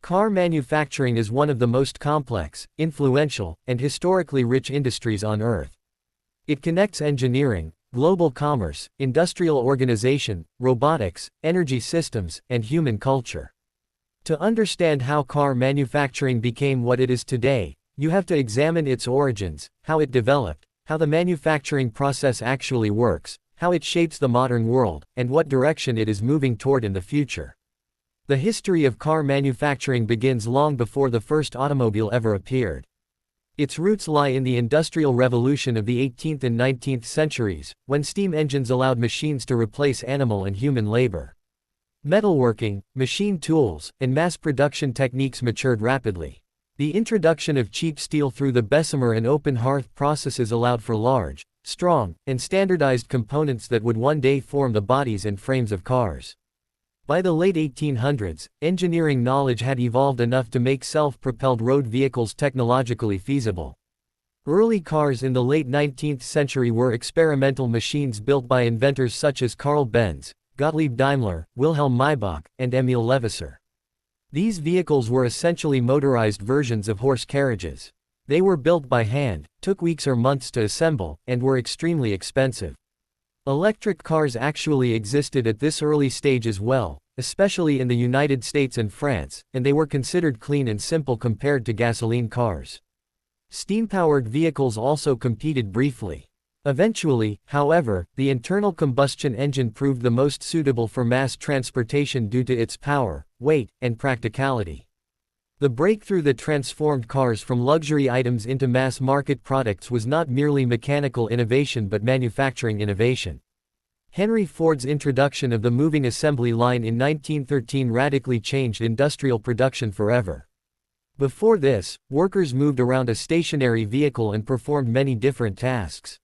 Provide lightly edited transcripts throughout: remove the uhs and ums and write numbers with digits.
Car manufacturing is one of the most complex, influential, and historically rich industries on Earth. It connects engineering, global commerce, industrial organization, robotics, energy systems, and human culture. To understand how car manufacturing became what it is today, you have to examine its origins, how it developed, how the manufacturing process actually works, how it shapes the modern world, and what direction it is moving toward in the future. The history of car manufacturing begins long before the first automobile ever appeared. Its roots lie in the Industrial Revolution of the 18th and 19th centuries, when steam engines allowed machines to replace animal and human labor. Metalworking, machine tools, and mass production techniques matured rapidly. The introduction of cheap steel through the Bessemer and open hearth processes allowed for large, strong, and standardized components that would one day form the bodies and frames of cars. By the late 1800s, engineering knowledge had evolved enough to make self-propelled road vehicles technologically feasible. Early cars in the late 19th century were experimental machines built by inventors such as Carl Benz, Gottlieb Daimler, Wilhelm Maybach, and Emil Levasseur. These vehicles were essentially motorized versions of horse carriages. They were built by hand, took weeks or months to assemble, and were extremely expensive. Electric cars actually existed at this early stage as well, especially in the United States and France, and they were considered clean and simple compared to gasoline cars. Steam-powered vehicles also competed briefly. Eventually, however, the internal combustion engine proved the most suitable for mass transportation due to its power, weight, and practicality. The breakthrough that transformed cars from luxury items into mass-market products was not merely mechanical innovation but manufacturing innovation. Henry Ford's introduction of the moving assembly line in 1913 radically changed industrial production forever. Before this, workers moved around a stationary vehicle and performed many different tasks.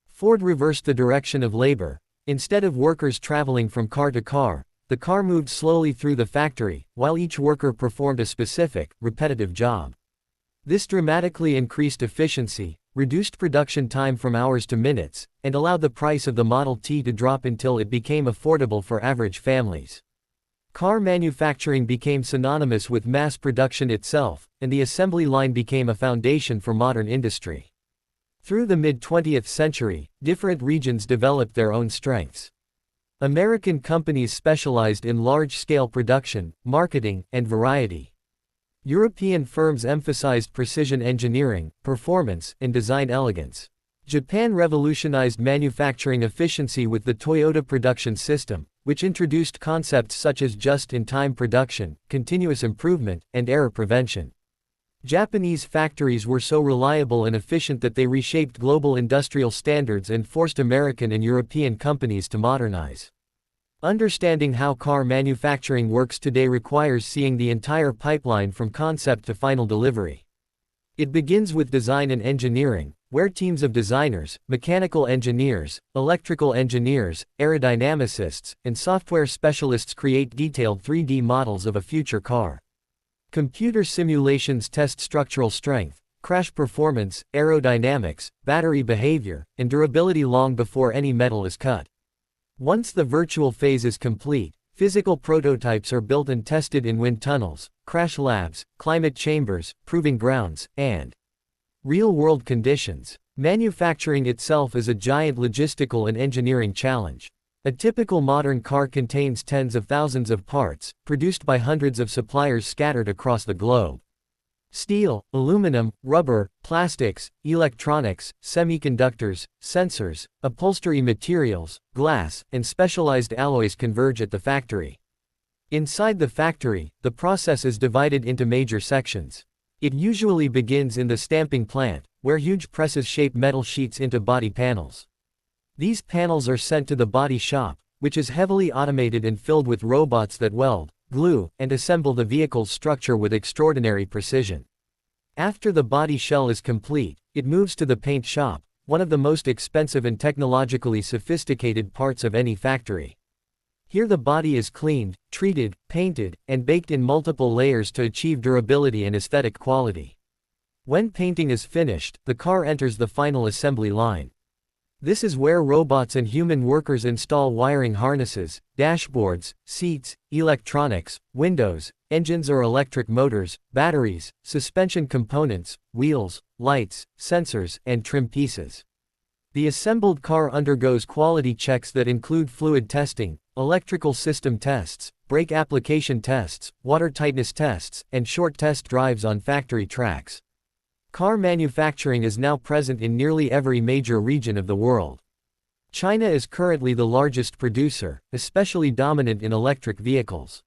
Ford reversed the direction of labor. Instead of workers traveling from car to car, the car moved slowly through the factory, while each worker performed a specific, repetitive job. This dramatically increased efficiency, reduced production time from hours to minutes, and allowed the price of the Model T to drop until it became affordable for average families. Car manufacturing became synonymous with mass production itself, and the assembly line became a foundation for modern industry. Through the mid-20th century, different regions developed their own strengths. American companies specialized in large-scale production, marketing, and variety. European firms emphasized precision engineering, performance, and design elegance. Japan revolutionized manufacturing efficiency with the Toyota production system, which introduced concepts such as just-in-time production, continuous improvement, and error prevention. Japanese factories were so reliable and efficient that they reshaped global industrial standards and forced American and European companies to modernize. Understanding how car manufacturing works today requires seeing the entire pipeline from concept to final delivery. It begins with design and engineering, where teams of designers, mechanical engineers, electrical engineers, aerodynamicists, and software specialists create detailed 3D models of a future car. Computer simulations test structural strength, crash performance, aerodynamics, battery behavior, and durability long before any metal is cut. Once the virtual phase is complete, physical prototypes are built and tested in wind tunnels, crash labs, climate chambers, proving grounds, and real-world conditions. Manufacturing itself is a giant logistical and engineering challenge. A typical modern car contains tens of thousands of parts, produced by hundreds of suppliers scattered across the globe. Steel, aluminum, rubber, plastics, electronics, semiconductors, sensors, upholstery materials, glass, and specialized alloys converge at the factory. Inside the factory, the process is divided into major sections. It usually begins in the stamping plant, where huge presses shape metal sheets into body panels. These panels are sent to the body shop, which is heavily automated and filled with robots that weld, glue, and assemble the vehicle's structure with extraordinary precision. After the body shell is complete, it moves to the paint shop, one of the most expensive and technologically sophisticated parts of any factory. Here the body is cleaned, treated, painted, and baked in multiple layers to achieve durability and aesthetic quality. When painting is finished, the car enters the final assembly line. This is where robots and human workers install wiring harnesses, dashboards, seats, electronics, windows, engines or electric motors, batteries, suspension components, wheels, lights, sensors, and trim pieces. The assembled car undergoes quality checks that include fluid testing, electrical system tests, brake application tests, water tightness tests, and short test drives on factory tracks. Car manufacturing is now present in nearly every major region of the world. China is currently the largest producer, especially dominant in electric vehicles.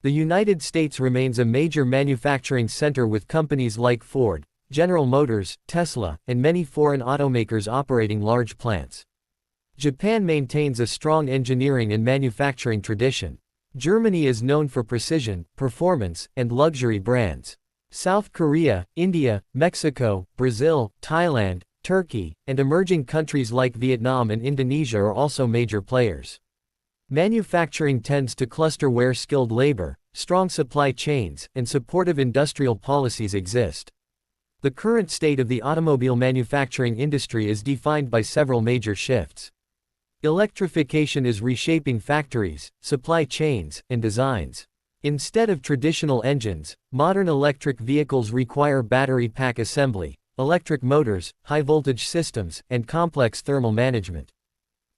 The United States remains a major manufacturing center with companies like Ford, General Motors, Tesla, and many foreign automakers operating large plants. Japan maintains a strong engineering and manufacturing tradition. Germany is known for precision, performance, and luxury brands. South Korea, India, Mexico, Brazil, Thailand, Turkey, and emerging countries like Vietnam and Indonesia are also major players. Manufacturing tends to cluster where skilled labor, strong supply chains, and supportive industrial policies exist. The current state of the automobile manufacturing industry is defined by several major shifts. Electrification is reshaping factories, supply chains, and designs. Instead of traditional engines, modern electric vehicles require battery pack assembly, electric motors, high-voltage systems, and complex thermal management.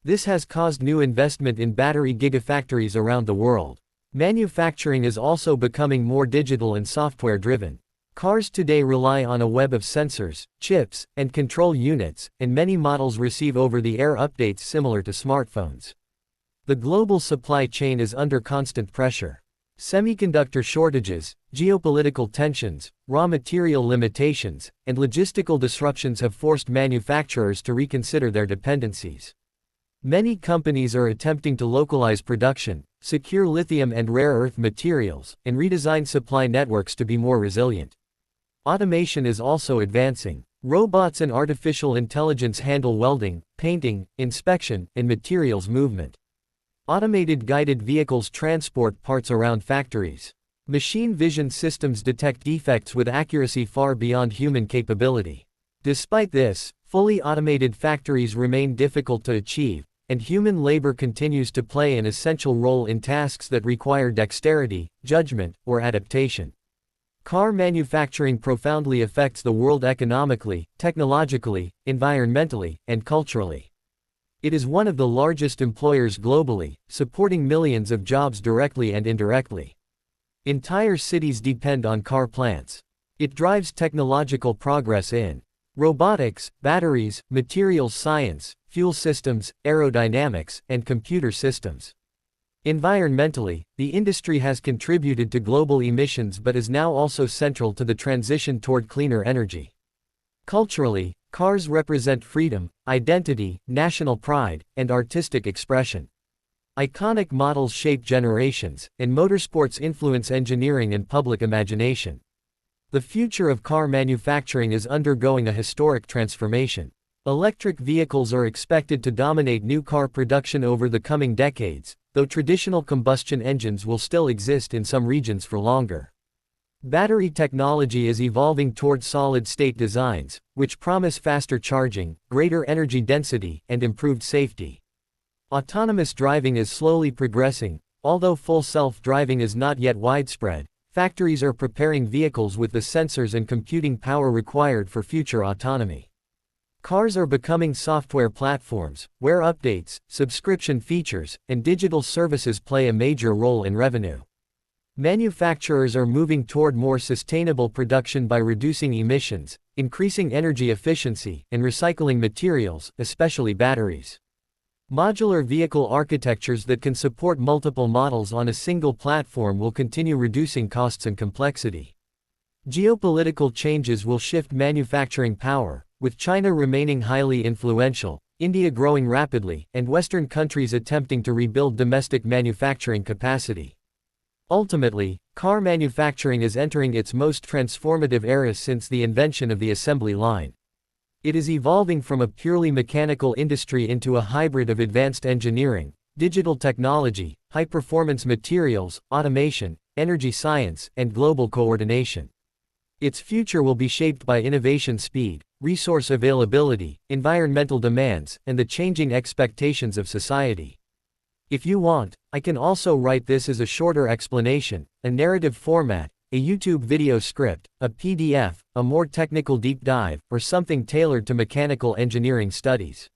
This has caused new investment in battery gigafactories around the world. Manufacturing is also becoming more digital and software-driven. Cars today rely on a web of sensors, chips, and control units, and many models receive over-the-air updates similar to smartphones. The global supply chain is under constant pressure. Semiconductor shortages, geopolitical tensions, raw material limitations, and logistical disruptions have forced manufacturers to reconsider their dependencies. Many companies are attempting to localize production, secure lithium and rare earth materials, and redesign supply networks to be more resilient. Automation is also advancing. Robots and artificial intelligence handle welding, painting, inspection, and materials movement. Automated guided vehicles transport parts around factories. Machine vision systems detect defects with accuracy far beyond human capability. Despite this, fully automated factories remain difficult to achieve, and human labor continues to play an essential role in tasks that require dexterity, judgment, or adaptation. Car manufacturing profoundly affects the world economically, technologically, environmentally, and culturally. It is one of the largest employers globally, supporting millions of jobs directly and indirectly. Entire cities depend on car plants. It drives technological progress in robotics, batteries, materials science, fuel systems, aerodynamics, and computer systems. Environmentally, the industry has contributed to global emissions but is now also central to the transition toward cleaner energy. Culturally, cars represent freedom, identity, national pride, and artistic expression. Iconic models shape generations, and motorsports influence engineering and public imagination. The future of car manufacturing is undergoing a historic transformation. Electric vehicles are expected to dominate new car production over the coming decades, though traditional combustion engines will still exist in some regions for longer. Battery technology is evolving toward solid-state designs, which promise faster charging, greater energy density, and improved safety. Autonomous driving is slowly progressing. Although full self-driving is not yet widespread, factories are preparing vehicles with the sensors and computing power required for future autonomy. Cars are becoming software platforms, where updates, subscription features, and digital services play a major role in revenue. Manufacturers are moving toward more sustainable production by reducing emissions, increasing energy efficiency, and recycling materials, especially batteries. Modular vehicle architectures that can support multiple models on a single platform will continue reducing costs and complexity. Geopolitical changes will shift manufacturing power, with China remaining highly influential, India growing rapidly, and Western countries attempting to rebuild domestic manufacturing capacity. Ultimately, car manufacturing is entering its most transformative era since the invention of the assembly line. It is evolving from a purely mechanical industry into a hybrid of advanced engineering, digital technology, high-performance materials, automation, energy science, and global coordination. Its future will be shaped by innovation speed, resource availability, environmental demands, and the changing expectations of society. If you want, I can also write this as a shorter explanation, a narrative format, a YouTube video script, a PDF, a more technical deep dive, or something tailored to mechanical engineering studies.